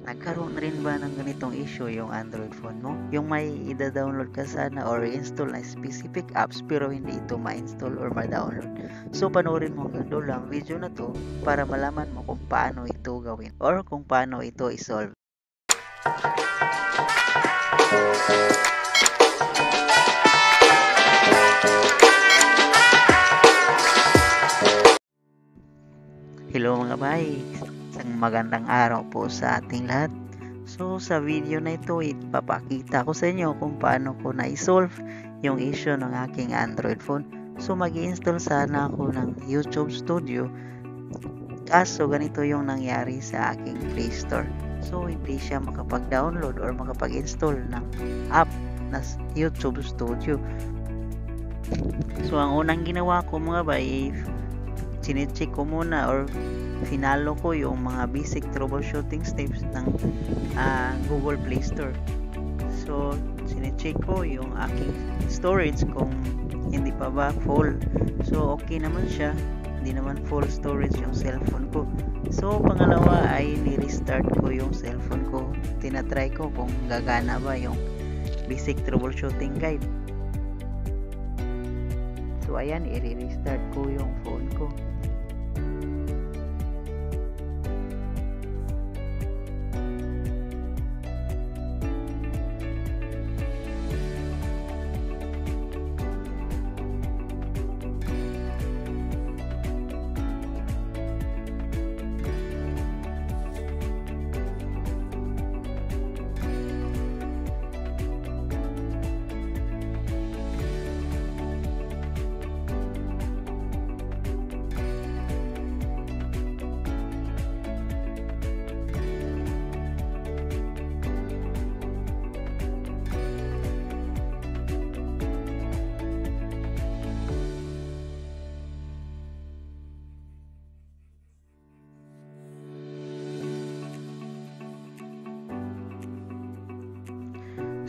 Nagkaroon rin ba ng ganitong issue yung Android phone mo? Yung may ida-download ka sana or install na specific apps pero hindi ito ma-install or ma-download. So, panoorin mo hanggang dulo ang video na to para malaman mo kung paano ito gawin or kung paano ito isolve. Hello mga bay, isang magandang araw po sa ating lahat. So sa video na ito, ipapakita ko sa inyo kung paano ko na-solve yung issue ng aking Android phone. So mag-i-install sana ako ng YouTube Studio, kaso ganito yung nangyari sa aking Play Store. So hindi siya makapag-download or makapag-install ng app na YouTube Studio. So ang unang ginawa ko mga bay, chinecheck ko muna or finalo ko yung mga basic troubleshooting steps ng Google Play Store. So, chinecheck ko yung aking storage kung hindi pa ba full. So, okay naman siya. Hindi naman full storage yung cellphone ko. So, pangalawa ay ni-restart ko yung cellphone ko. Tinatry ko kung gagana ba yung basic troubleshooting guide. So, ayan, i-restart ko yung phone ko.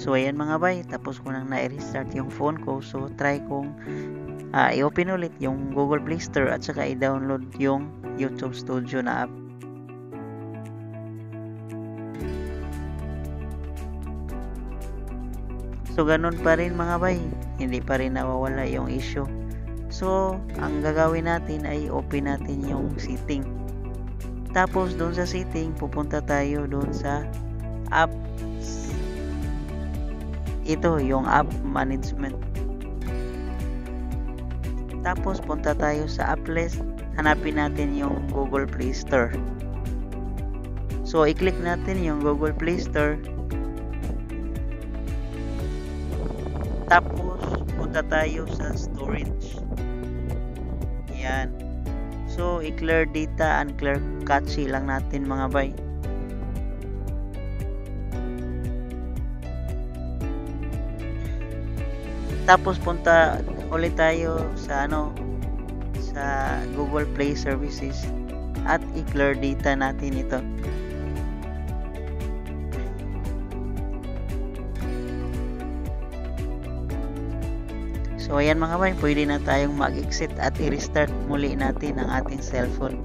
So ayan mga bay, tapos ko nang na-restart yung phone ko. So try kong i-open ulit yung Google Play Store at saka i-download yung YouTube Studio na app. So ganun pa rin mga bay, hindi pa rin nawawala yung issue. So ang gagawin natin ay open natin yung setting. Tapos doon sa setting, pupunta tayo doon sa apps. Ito yung app management. Tapos punta tayo sa app list, hanapin natin yung Google Play Store. So i-click natin yung Google Play Store. Tapos punta tayo sa storage. Yan. So i-clear data and clear cache lang natin mga bay. Tapos punta ulit tayo sa sa Google Play Services at i-clear data natin ito. So ayan mga bay, pwede na tayong mag-exit at i-restart muli natin ang ating cellphone.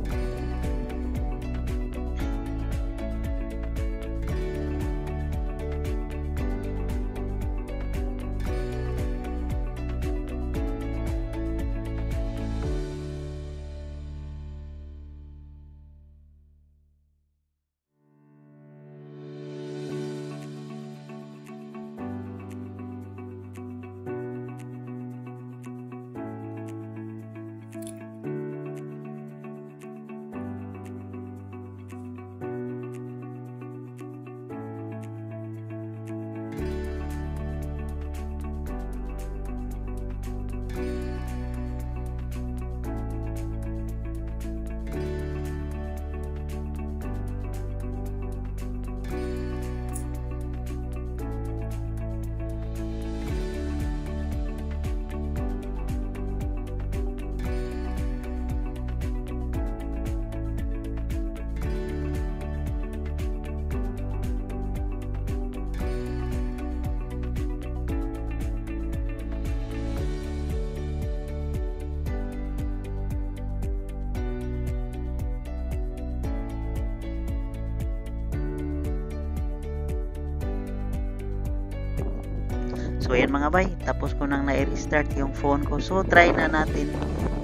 So ayan mga bay, tapos ko nang na-restart yung phone ko. So try na natin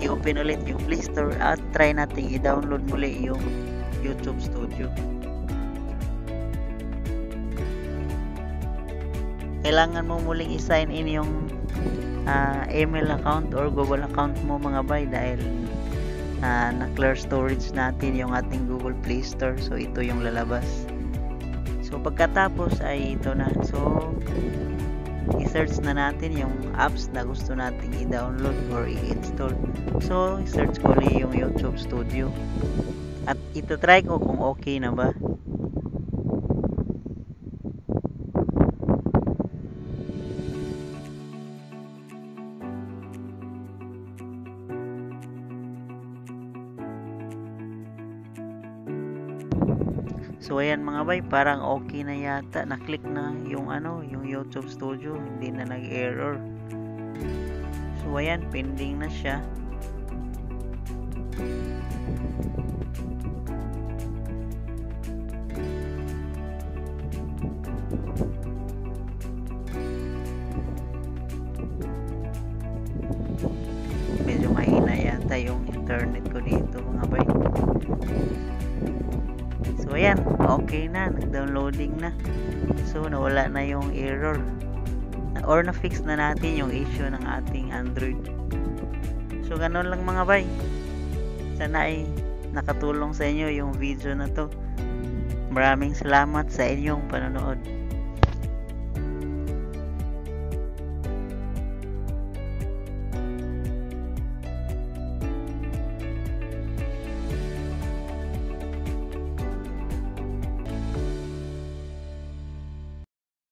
i-open ulit yung Play Store at try natin i-download muli yung YouTube Studio. Kailangan mo muling i-sign in yung email account or Google account mo mga bay, dahil na-clear storage natin yung ating Google Play Store. So ito yung lalabas. So pagkatapos ay ito na. So i-search na natin yung apps na gusto nating i-download or i-install. So i-search ko ulit yung YouTube Studio at ito try ko kung okay na ba. So ayan mga bay, parang okay na yata, na-click na yung yung YouTube Studio, hindi na nag-error. So ayan, pending na siya. Medyo mahina yata yung internet ko dito mga bay. So ayan, okay na, nag-downloading na. So nawala na yung error or na-fix na natin yung issue ng ating Android. So ganun lang mga bay. Sana ay nakatulong sa inyo yung video na to. Maraming salamat sa inyong panonood.